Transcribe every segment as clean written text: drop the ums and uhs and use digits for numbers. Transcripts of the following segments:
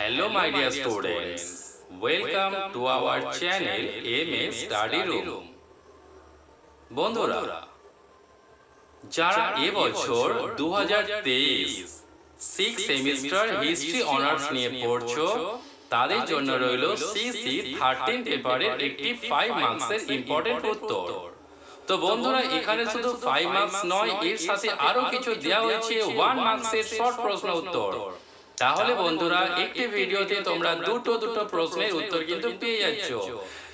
Hello my dear students, welcome to our channel MA Study Room. বন্ধুরা, যারা এবছর 2023 6th semester history honours নিয়ে পড়ছো তাদের জন্য রইল cc-13 পেপারের একটি 5 মার্কসের ইম্পর্টেন্ট উত্তর। তো বন্ধুরা, এখানে শুধু 5 মার্কস নয়, এর সাথে আরো কিছু দেওয়া হয়েছে 1 মার্কসের শর্ট প্রশ্ন উত্তর। তাহলে বন্ধুরা, একটি ভিডিওতে তোমরা দুটো প্রশ্নের উত্তর কিন্তু পেয়ে যাচ্ছ,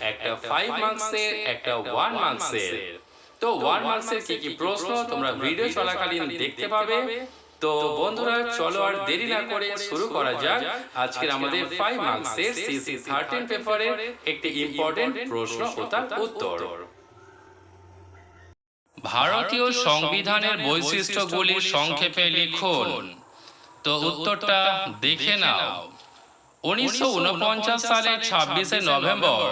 একটা 5 মার্কসের, একটা 1 মার্কসের। তো 1 মার্কসের কি প্রশ্ন তোমরা ভিডিও চলাকালীন দেখতে পাবে। তো বন্ধুরা, চলো আর দেরি না করে শুরু করা যাক আজকের আমাদের 5 মার্কসের cc-13 পেপারের একটি ইম্পর্টেন্ট প্রশ্ন ও তার উত্তর। ভারতীয় সংবিধানের বৈশিষ্ট্যগুলি সংক্ষেপে লিখুন। তো উত্তরটা দেখে নাও। 1949 সালের 26শে নভেম্বর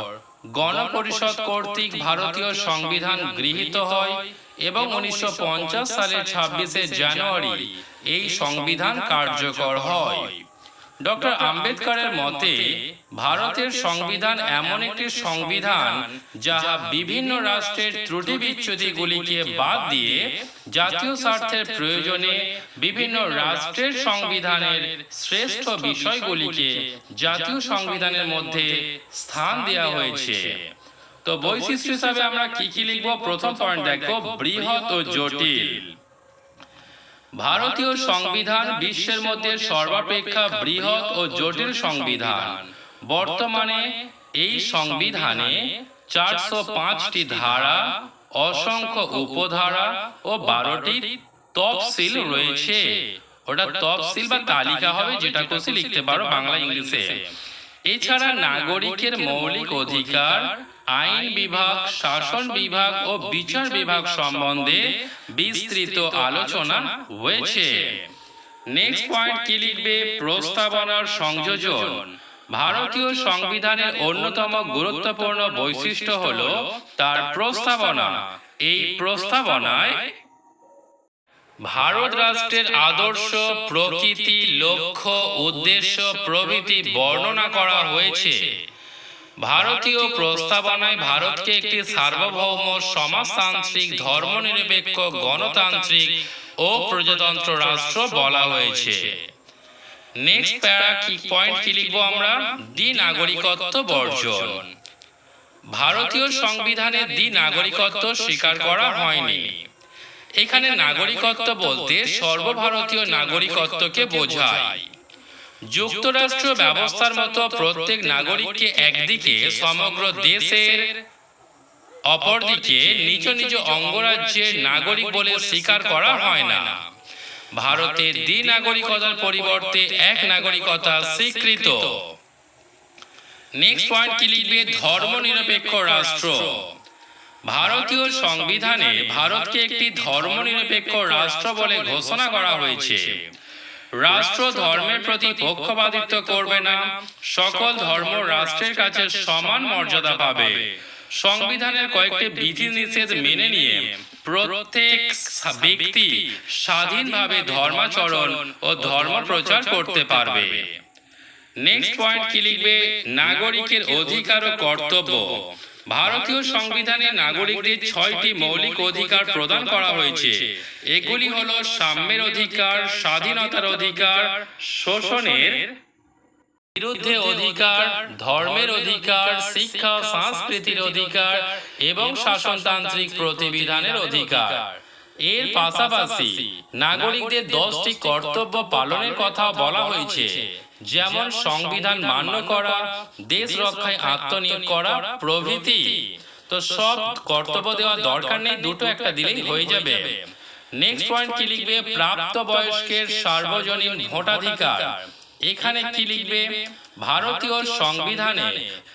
গণপরিষদ কর্তৃক ভারতীয় সংবিধান গৃহীত হয় এবং 1950 সালের 26শে জানুয়ারি এই সংবিধান কার্যকর হয়। ডক্টর আম্বেদকরের মতে ভারতের সংবিধান এমন একটি সংবিধান যাহা বিভিন্ন রাষ্ট্রের ত্রুটি বিচ্যুতিগুলিকে বাদ দিয়ে জাতীয় স্বার্থের প্রয়োজনে বিভিন্ন রাষ্ট্রের সংবিধানের শ্রেষ্ঠ বিষয়গুলিকে জাতীয় সংবিধানের মধ্যে স্থান দেওয়া হয়েছে। তো বৈশিষ্ট্য হিসাবে আমরা কি লিখব? প্রথম পয়েন্ট দেখো, বৃহৎ ও জটিল। ভারতীয় সংবিধান বিশ্বের মধ্যে সর্বাপেক্ষা বৃহৎ ও জটিল সংবিধান। বর্তমানে এই সংবিধানে 405টি ধারা, অসংখ্য উপধারা ও 12টি তফসিল রয়েছে। ওটা তফসিল বা তালিকা হবে, যেটা খুশি লিখতে পারো বাংলা ইংলিশে। এছাড়া নাগরিকের মৌলিক অধিকার, আইন বিভাগ, শাসন বিভাগ ও বিচার বিভাগ সম্বন্ধে বিস্তৃত আলোচনা হয়েছে। নেক্সট পয়েন্ট কি লিখবে? প্রস্তাবনার সংযোজন। ভারতীয় সংবিধানের অন্যতম গুরুত্বপূর্ণ বৈশিষ্ট্য হলো তার প্রস্তাবনা। এই প্রস্তাবনায় ভারত রাষ্ট্রের আদর্শ, প্রকৃতি, লক্ষ্য, উদ্দেশ্য প্রভৃতি বর্ণনা করা হয়েছে। ভারতীয় প্রস্তাবনায় ভারতকে একটি সার্বভৌম, সমাজতান্ত্রিক, ধর্মনিরপেক্ষ, গণতান্ত্রিক ও প্রজাতন্ত্র রাষ্ট্র বলা হয়েছে। নেক্সট প্যারা কি পয়েন্ট কি লিখবো আমরা? দ্বি-নাগরিকত্ব বর্জন। ভারতীয় সংবিধানে দ্বি-নাগরিকত্ব স্বীকার করা হয়নি। এখানে নাগরিকত্ব বলতে সর্বভারতীয় নাগরিকত্বকে বোঝায়। যুক্তরাষ্ট্র ব্যবস্থার মতো প্রত্যেক নাগরিককে একদিকে সমগ্র দেশের, অপরদিকে নিজ নিজ অঙ্গরাজ্যের নাগরিক বলে স্বীকার করা হয় না। ভারতে দ্বি-নাগরিকতার পরিবর্তে এক নাগরিকতা স্বীকৃত। নেক্সট পয়েন্ট কি লিখবে? ধর্মনিরপেক্ষ রাষ্ট্র। ভারতীয় সংবিধানে ভারতকে একটি ধর্মনিরপেক্ষ রাষ্ট্র বলে ঘোষণা করা হয়েছে। রাষ্ট্র ধর্মের প্রতি পক্ষপাতিত্ব করবে না। সকল ধর্ম রাষ্ট্রের কাছে সমান মর্যাদা পাবে। সংবিধানের কয়েকটি বিধিনিষেধ মেনে নিয়ে প্রত্যেক ব্যক্তি স্বাধীনভাবে ধর্মাচরণ ও ধর্ম প্রচার করতে পারবে। নেক্সট পয়েন্ট কি লিখবে? নাগরিকের অধিকার ও কর্তব্য। ভারতীয় সংবিধানে নাগরিকদের 6টি মৌলিক অধিকার প্রদান করা হয়েছে। এগুলি হলো সাম্যের অধিকার, স্বাধীনতার অধিকার, শোষণের বিরুদ্ধে অধিকার, ধর্মের অধিকার, শিক্ষা সংস্কৃতির অধিকার এবং শাসনতান্ত্রিক প্রতিবিধানের অধিকার। এর পাশাপাশি নাগরিকদের 10টি কর্তব্য পালনের কথা বলা হয়েছে, যেমন সংবিধান মান্য করা, দেশ রক্ষায় আত্মনিয়োগ করা প্রভৃতি। তো সব কর্তব্য দেওয়ার দরকার নেই, দুটো একটা দিলেই হয়ে যাবে। নেক্সট পয়েন্ট কি লিখবে? প্রাপ্তবয়স্কের সার্বজনীন ভোটাধিকার। এখানে কি লিখবে? ভারতীয় সংবিধানে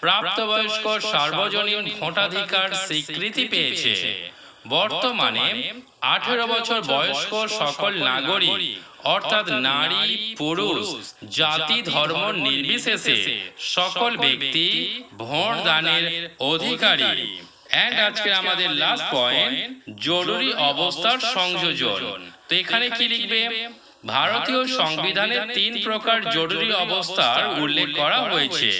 প্রাপ্তবয়স্ক সার্বজনীন ভোটাধিকার স্বীকৃতি পেয়েছে। বর্তমানে 18 বছর বয়স্ক সকল নাগরিক, অর্থাৎ নারী, পুরুষ, জাতি, ধর্ম নির্বিশেষে সকল ব্যক্তি ভোট দানের অধিকারী। এন্ড আজকে আমাদের লাস্ট পয়েন্ট, জরুরি অবস্থার সংযোজন। তো এখানে কি লিখবে? ভারতীয় সংবিধানে 3 প্রকার জরুরি অবস্থার উল্লেখ করা হয়েছে,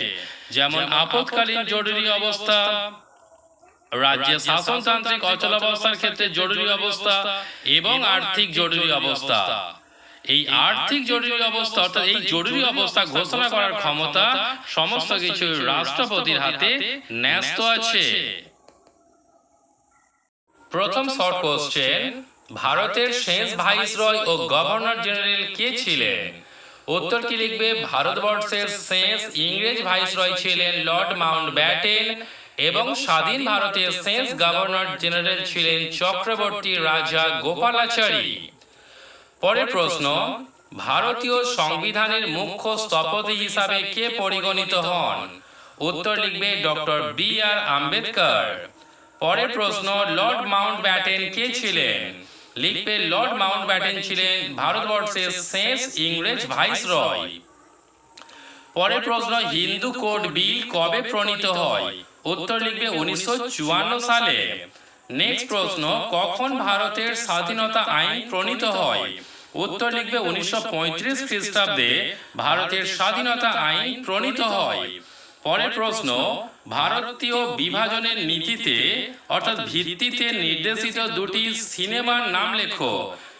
যেমন আপৎকালীন জরুরি অবস্থা, রাজ্যে শাসনতান্ত্রিক অচলাবস্থার ক্ষেত্রে জরুরি অবস্থা এবং আর্থিক জরুরি অবস্থা। এই আর্থিক জরুরি অবস্থা অর্থাৎ এই জরুরি অবস্থা ঘোষণা করার ক্ষমতা সমস্ত কিছু রাষ্ট্রপতির হাতে ন্যস্ত আছে। প্রথম শর্ট কোশ্চেন, ভারতের শেষ ভাইসরয় ও গভর্নর জেনারেল কে ছিলেন? উত্তর কি লিখবে? ভারতবর্ষের শেষ ইংরেজ ভাইসরয় ছিলেন লর্ড মাউন্টব্যাটেন এবং স্বাধীন ভারতের শেষ গভর্নর জেনারেল ছিলেন চক্রবর্তী রাজা গোপালাচারী। পরের প্রশ্ন, ভারতীয় সংবিধানের মুখ্য স্থপতি হিসাবে কে পরিগণিত হন? উত্তর লিখবে ডক্টর বি.আর. আম্বেদকর। পরের প্রশ্ন, লর্ড মাউন্টব্যাটেন কে ছিলেন? লিখবে লর্ড মাউন্টব্যাটেন ছিলেন ভারতবর্ষের শেষ ইংরেজ ভাইসরয়। পরের প্রশ্ন, হিন্দু কোড বিল কবে প্রণীত হয়? উত্তর লিখবে 1954 সালে। নেক্সট প্রশ্ন, কখন ভারতের স্বাধীনতা আইন প্রণীত হয়? উত্তর লিখবে 1935 খ্রিস্টাব্দে ভারতের স্বাধীনতা আইন প্রণীত হয়। পরের প্রশ্ন, ভারতীয় বিভাজনের নীতিতে অর্থাৎ ভিত্তিতে নির্দেশিত দুটি সিনেমার নাম লেখো।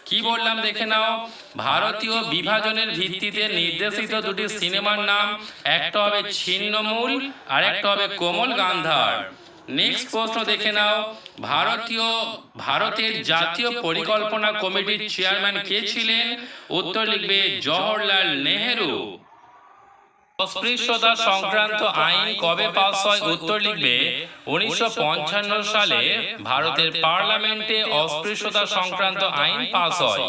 কি বললাম দেখে নাও, ভারতীয় বিভাজনের ভিত্তিতে নির্দেশিত দুটি সিনেমার নাম, একটা হবে ছিন্নমূল আর একটা হবে কোমল গান্ধার। নেক্সট প্রশ্ন দেখে নাও, ভারতের জাতীয় পরিকল্পনা কমিটির চেয়ারম্যান কে ছিলেন? উত্তর লিখবে জওহরলাল নেহেরু। অস্পৃশ্যতা সংক্রান্ত আইন কবে পাস হয়? উত্তর লিখবে 1955 সালে ভারতের পার্লামেন্টে অস্পৃশ্যতা সংক্রান্ত আইন পাস হয়।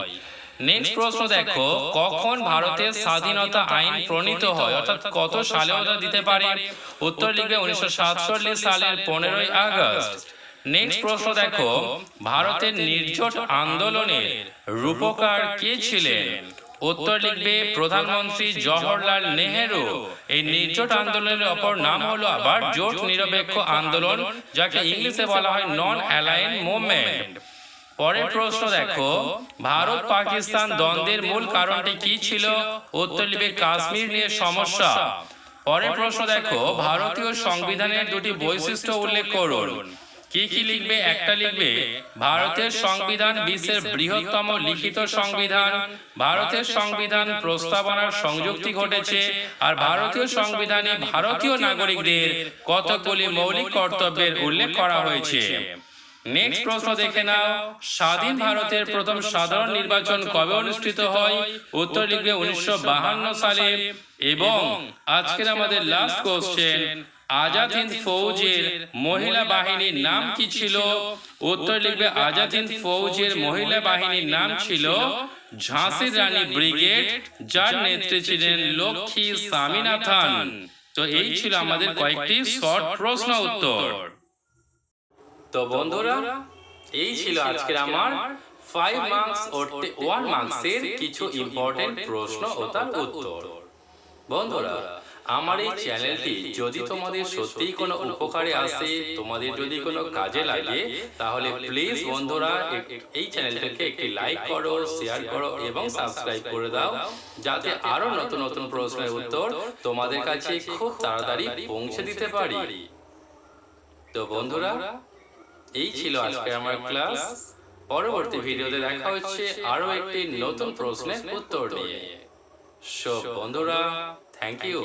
নেক্সট প্রশ্ন দেখো, কখন ভারতের স্বাধীনতা আইন প্রণীত হয় অর্থাৎ কত সালে ওটা দিতে পারে? উত্তর লিখবে 1947 সালের 15ই আগস্ট। নেক্সট প্রশ্ন দেখো, ভারতের নির্জোট আন্দোলনের রূপকার কে ছিলেন? উত্তর লিখবে প্রধানমন্ত্রী জওহরলাল নেহেরু। এই নির্জোট আন্দোলনের অপর নাম হলো আবার জোট নিরপেক্ষ আন্দোলন, যাকে ইংলিশে বলা হয় নন অ্যালাইন মুভমেন্ট। পরের প্রশ্ন দেখো, ভারত পাকিস্তান দ্বন্দ্বের মূল কারণটি কি ছিল? উত্তর লিখবে কাশ্মীর নিয়ে সমস্যা। পরের প্রশ্ন দেখো, ভারতীয় সংবিধানের দুটি বৈশিষ্ট্য উল্লেখ করুন। কি কি লিখবে? একটা লিখবে ভারতের সংবিধান বিশ্বের বৃহত্তম লিখিত সংবিধান, ভারতের সংবিধান প্রস্তাবনার সংযুক্তি ঘটেছে, আর ভারতীয় সংবিধানে ভারতীয় নাগরিকদের কতগুলি মৌলিক কর্তব্যের উল্লেখ করা হয়েছে। নেক্সট প্রশ্ন দেখে নাও, স্বাধীন ভারতের প্রথম সাধারণ নির্বাচন কবে অনুষ্ঠিত হয়? উত্তর লিখবে 1952 সালে। এবং আজকের আমাদের লাস্ট কোশ্চেন, আজাদ হিন্দ ফৌজের মহিলা বাহিনীর নাম কি ছিল? উত্তর লিখবে আজাদ হিন্দ ফৌজের মহিলা বাহিনীর নাম ছিল ঝাঁসির রানী ব্রিগেড, যার নেত্রী ছিলেন লক্ষ্মী স্বামীনাথন। তো এই ছিল আমাদের কয়েকটি শর্ট প্রশ্ন উত্তর। তো বন্ধুরা, এই ছিল আজকের আমার 5 মার্কস ও 1 মার্কসের কিছু ইম্পর্টেন্ট প্রশ্ন ও তার উত্তর। বন্ধুরা, আমার এই চ্যানেলটি যদি তোমাদের সত্যিই কোনো উপকারে আসে, তোমাদের যদি কোনো কাজে লাগে, তাহলে প্লিজ বন্ধুরা এই চ্যানেলটাকে একটি লাইক করো, শেয়ার করো এবং সাবস্ক্রাইব করে দাও, যাতে আরো নতুন নতুন প্রশ্নের উত্তর তোমাদের কাছে খুব তাড়াতাড়ি পৌঁছে দিতে পারি। তো বন্ধুরা, এই ছিল আজকে আমার ক্লাস। পরবর্তী ভিডিওতে দেখা হচ্ছে আরো একটি নতুন প্রশ্নের উত্তর নিয়ে। সো বন্ধুরা, থ্যাংক ইউ।